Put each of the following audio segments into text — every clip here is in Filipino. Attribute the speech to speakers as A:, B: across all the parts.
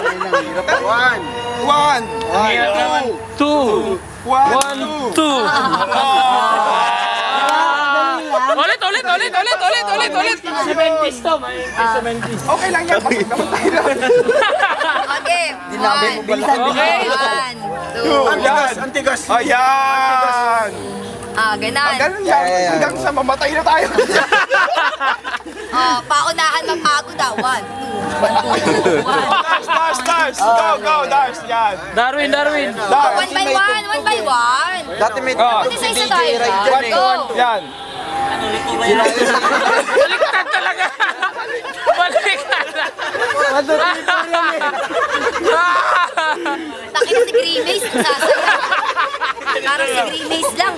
A: One.
B: One.
C: Two. One, two. Ulit. 70s to, may 70s.
B: Okay lang yan. Pasok naman tayo.
D: Okay.
C: Okay.
D: 1, 2.
A: Antigas.
B: Ayan.
D: Ganon.
B: Ganun yan. Hanggang sa mamatay na tayo.
D: Paunahan magpagod daw. 1, 2. 1, 2.
B: Dars. Go, Dars. Yan.
C: Darwin.
B: Dars.
D: 1 by 1.
A: Dati may
D: Pati sa isa tayo. Go.
B: Yan.
C: Baliktad talaga.
D: Takina si Grimace. Sasaya. Parang si Grimace lang.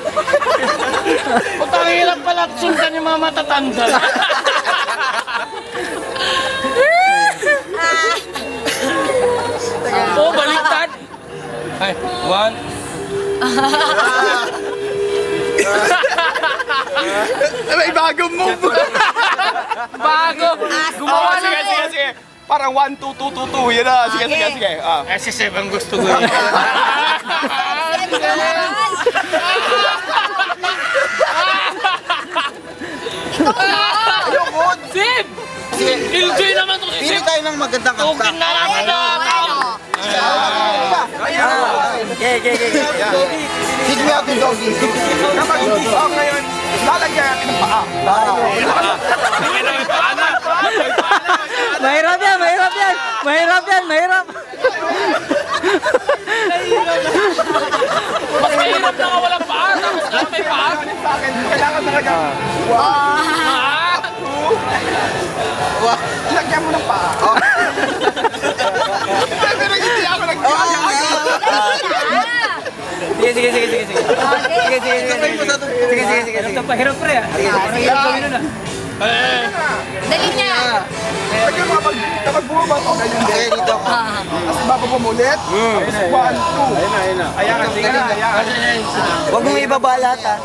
C: Putang hirap pala sundan yung mga matatanda. Baliktad. Ay, 1.
B: May bagong move.
C: Bago. Gumawa na
B: Sige. Parang 1, 2, 2, 2, 2. Yan na. Sige.
C: SS7 gusto ko yun. Sib! Enjoy naman ito si
A: Pili
C: Sib.
A: tayo ng magandang kanta.
C: Tukin na namin na tao.
A: Sige nga ito, Doggy.
B: Ngayon, lalagyan natin ng paa.
E: Mahirap yan.
C: Mas mahirap na walang paa. Tapos na may paa.
B: Sa akin, kailangan talaga. Lagyan mo ng paa. Pero hindi ako nagkaya.
E: Sige. Ito pa, hirap pre. Hirap gawin nun.
D: Dali niya.
B: Lagyan mo kapag bumaba ito, ganyan din.
A: Dito ako.
B: Tapos bababa mo ulit. 1, 2. Ayan.
A: Huwag mong ibaba lahat ha.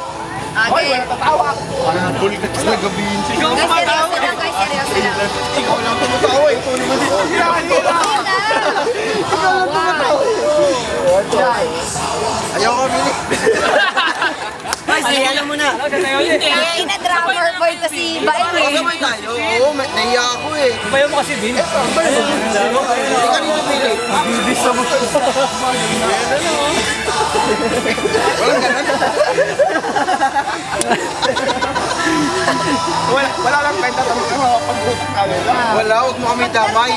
B: Hoy,
D: Okay.
B: wala tatawa. Parang huli ka sa gabihin. Ikaw
D: Guys, seryoso lang.
B: Ikaw lang tumatawa. Ikaw naman dito.
A: Ayaw ko bili. Ay, sige mo na.
D: Ay, na-drummer boy to si Baeng eh.
A: Gamay tayo. Oo, nahiya ako eh.
E: Bayo mo kasi din.
A: Hindi ka dito pili. Walang ganun.
B: Wala lang kwenta sa mga pagbutak namin.
A: Wala, huwag mo kami damay.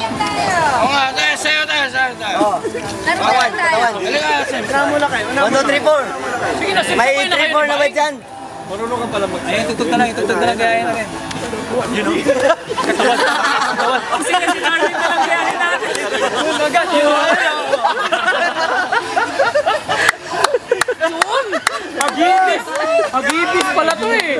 C: Oo nga, tayo.
D: Naruhan tayo.
C: Halika, Sib.
A: 1, 2, 3, 4.
C: Sige na, Sib.
A: May
C: sabay na kayo
A: 3, 4 na ba
C: ni
A: dyan?
E: Ayun, tutug na lang. Gayahin na rin. Sige, si Darwin na lang gayahin natin. Agad, yun. Agibis pala to eh.